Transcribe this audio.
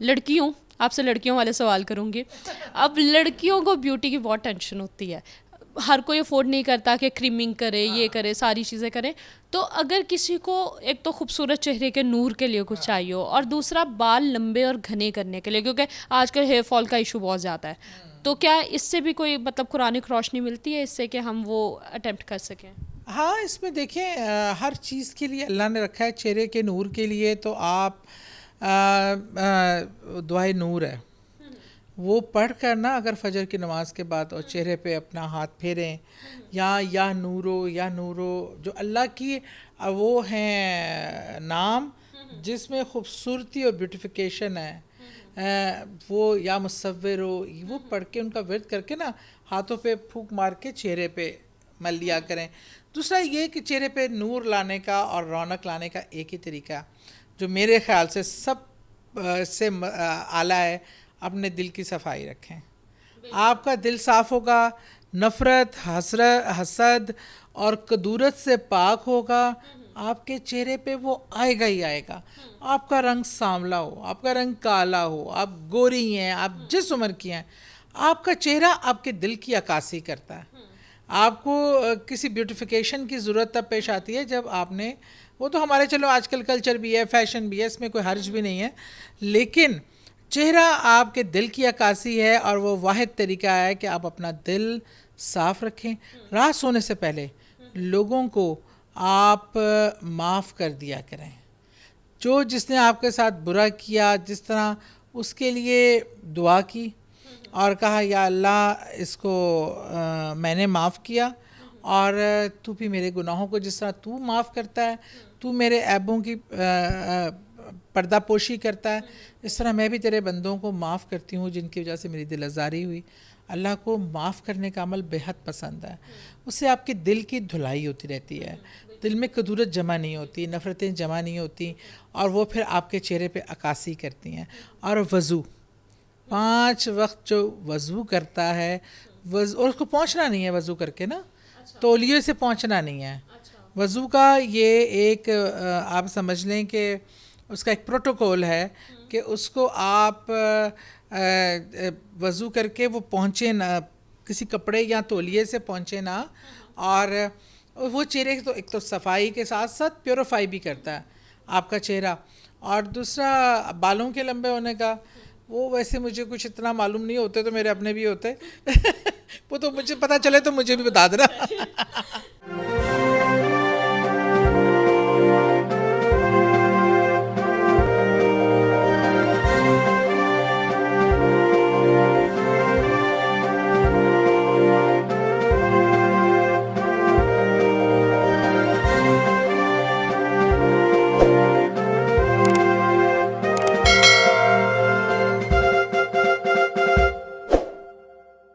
لڑکی ہوں، آپ سے لڑکیوں والے سوال کروں گی. اب لڑکیوں کو بیوٹی کی بہت ٹینشن ہوتی ہے، ہر کوئی افورڈ نہیں کرتا کہ کریمنگ کرے، یہ کرے، ساری چیزیں کرے. تو اگر کسی کو ایک تو خوبصورت چہرے کے نور کے لیے کچھ چاہیے ہو، اور دوسرا بال لمبے اور گھنے کرنے کے لیے، کیونکہ آج کل ہیئر فال کا ایشو بہت زیادہ ہے، تو کیا اس سے بھی کوئی مطلب قرآن روشنی ملتی ہے اس سے کہ ہم وہ اٹیمپٹ کر سکیں؟ ہاں، اس میں دیکھیں ہر چیز کے لیے اللہ نے رکھا ہے. چہرے کے نور کے لیے تو آپ دعائے نور ہے وہ پڑھ کر نا، اگر فجر کی نماز کے بعد اور چہرے پہ اپنا ہاتھ پھیریں، یا نورو یا نورو، جو اللہ کی وہ ہیں نام جس میں خوبصورتی اور بیوٹیفیکیشن ہے، وہ یا مصور ہو، وہ پڑھ کے ان کا ورد کر کے نا ہاتھوں پہ پھونک مار کے چہرے پہ مل لیا کریں. دوسرا یہ کہ چہرے پہ نور لانے کا اور رونق لانے کا ایک ہی طریقہ جو میرے خیال سے سب سے اعلیٰ ہے، اپنے دل کی صفائی رکھیں. آپ کا دل صاف ہوگا، نفرت، حسد اور کدورت سے پاک ہوگا، آپ کے چہرے پہ وہ آئے گا ہی آئے گا. آپ کا رنگ سانولا ہو، آپ کا رنگ کالا ہو، آپ گوری ہیں، آپ جس عمر کی ہیں، آپ کا چہرہ آپ کے دل کی عکاسی کرتا ہے. آپ کو کسی بیوٹیفیکیشن کی ضرورت تب پیش آتی ہے جب آپ نے، وہ تو ہمارے چلو آج کل کلچر بھی ہے، فیشن بھی ہے، اس میں کوئی حرج بھی نہیں ہے، لیکن چہرہ آپ کے دل کی عکاسی ہے، اور وہ واحد طریقہ ہے کہ آپ اپنا دل صاف رکھیں. رات سونے سے پہلے لوگوں کو آپ معاف کر دیا کریں. جس نے آپ کے ساتھ برا کیا، جس طرح اس کے لیے دعا کی اور کہا یا اللہ اس کو میں نے معاف کیا، اور تو بھی میرے گناہوں کو جس طرح تو معاف کرتا ہے، تو میرے عیبوں کی پردہ پوشی کرتا ہے، اس طرح میں بھی تیرے بندوں کو معاف کرتی ہوں جن کی وجہ سے میری دل آزاری ہوئی. اللہ کو معاف کرنے کا عمل بہت پسند ہے. اس سے آپ کے دل کی دھلائی ہوتی رہتی ہے، دل میں کدورت جمع نہیں ہوتی، نفرتیں جمع نہیں ہوتی، اور وہ پھر آپ کے چہرے پہ عکاسی کرتی ہیں. اور وضو 5 وقت جو وضو کرتا ہے، اور اس کو پہنچنا نہیں ہے وضو کر کے نا، تولیے سے پہنچنا نہیں ہے. وضو کا یہ ایک آپ سمجھ لیں کہ اس کا ایک پروٹوکول ہے کہ اس کو آپ وضو کر کے وہ پہنچے نا، کسی کپڑے یا تولیے سے پہنچے نا، اور وہ چہرے تو ایک تو صفائی کے ساتھ ساتھ پیوریفائی بھی کرتا ہے آپ کا چہرہ. اور دوسرا بالوں کے لمبے ہونے کا، وہ ویسے مجھے کچھ اتنا معلوم نہیں ہوتے، تو میرے اپنے بھی ہوتے وہ تو مجھے پتہ چلے تو مجھے بھی بتا دینا.